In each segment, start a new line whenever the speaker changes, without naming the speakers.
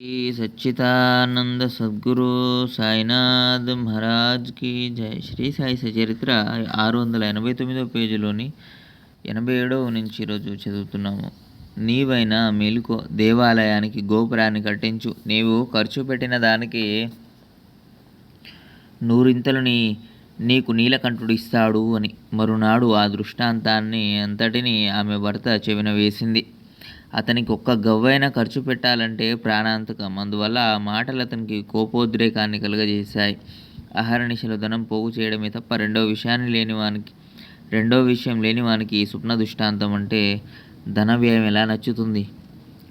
ఈ సచ్చిదానంద సద్గురు సాయినాథ్ మహారాజ్కి జై. శ్రీ సాయి సచరిత్ర 689 పేజీలోని 87వ నుంచి ఈరోజు చదువుతున్నాము. నీవైనా మేలుకో, దేవాలయానికి గోపురాన్ని కట్టించు. నీవు ఖర్చు పెట్టిన దానికి నూరింతలు నీకు నీలకంఠుడు ఇస్తాడు అని. మరునాడు ఆ దృష్టాంతాన్ని అంతటినీ ఆమె భర్త చెవిన వేసింది. అతనికి ఒక్క గవ్వైనా ఖర్చు పెట్టాలంటే ప్రాణాంతకం. అందువల్ల ఆ మాటలు అతనికి కోపోద్రేకాన్ని కలుగజేశాయి. అహర్నిశలు ధనం పోగు చేయడమే తప్ప రెండో విషయం లేనివానికి ఈ స్వప్న దృష్టాంతం అంటే ధన వ్యయం ఎలా నచ్చుతుంది?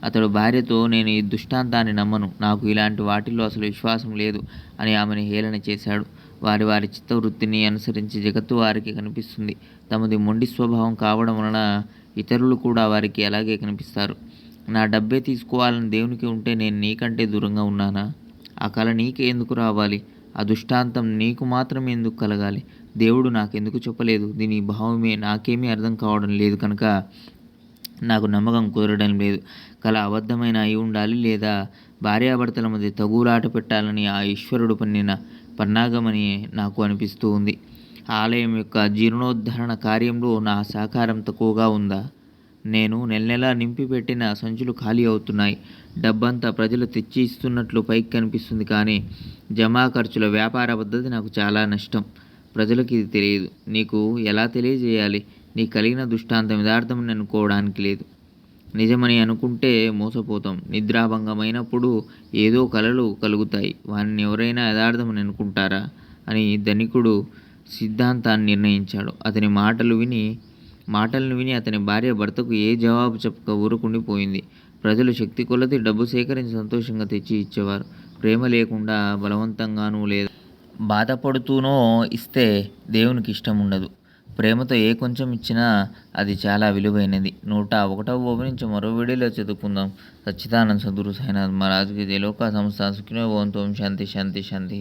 అతడు భార్యతో, నేను ఈ దృష్టాంతాన్ని నమ్మను, నాకు ఇలాంటి వాటిల్లో అసలు విశ్వాసం లేదు అని ఆమెను హేళన చేశాడు. వారి చిత్తవృత్తిని అనుసరించి జగత్తు వారికి కనిపిస్తుంది. తమది మొండి స్వభావం కావడం వలన ఇతరులు కూడా వారికి అలాగే కనిపిస్తారు. నా డబ్బే తీసుకోవాలని దేవునికి ఉంటే నేను నీకంటే దూరంగా ఉన్నానా? ఆ కళ నీకే ఎందుకు రావాలి? ఆ దృష్టాంతం నీకు మాత్రమే ఎందుకు కలగాలి? దేవుడు నాకెందుకు చెప్పలేదు? దీని భావమే నాకేమీ అర్థం కావడం లేదు కనుక నాకు నమ్మకం కుదరడం లేదు. కళ అబద్ధమైన అయి ఉండాలి, లేదా భార్యాభర్తల మధ్య తగులాట పెట్టాలని ఆ ఈశ్వరుడు పన్నిన పన్నాగమని నాకు అనిపిస్తూ ఉంది. ఆలయం యొక్క జీర్ణోద్ధరణ కార్యంలో నా సహకారం తక్కువగా ఉందా? నేను నెలనెలా నింపి పెట్టిన సంచులు ఖాళీ అవుతున్నాయి. డబ్బంతా ప్రజలు తెచ్చి ఇస్తున్నట్లు పైకి కనిపిస్తుంది, కానీ జమా ఖర్చుల వ్యాపార పద్ధతి నాకు చాలా నష్టం. ప్రజలకు ఇది తెలియదు. నీకు ఎలా తెలియజేయాలి? నీకు కలిగిన దృష్టాంతం యథార్థమని అనుకోవడానికి లేదు. నిజమని అనుకుంటే మోసపోతాం. నిద్రాభంగమైనప్పుడు ఏదో కలలు కలుగుతాయి. వారిని ఎవరైనా యథార్థమని అనుకుంటారా అని ధనికుడు సిద్ధాంతాన్ని నిర్ణయించాడు. అతని మాటలను విని అతని భార్య భర్తకు ఏ జవాబు చెప్పక ఊరుకుండిపోయింది. ప్రజలు శక్తి కొలది డబ్బు సేకరించి సంతోషంగా తెచ్చి ఇచ్చేవారు. ప్రేమ లేకుండా బలవంతంగానూ లేదా బాధపడుతూనో ఇస్తే దేవునికి ఇష్టం ఉండదు. ప్రేమతో ఏ కొంచెం ఇచ్చినా అది చాలా విలువైనది. 101వ నుంచి మరో వీడియోలో చదువుకుందాం. సచ్చిదానంద సద్గురు సాయినాథ్ మహారాజ్కి జై. లోకా సమస్త సుఖినో భవంతు. ఓం శాంతి శాంతి శాంతి.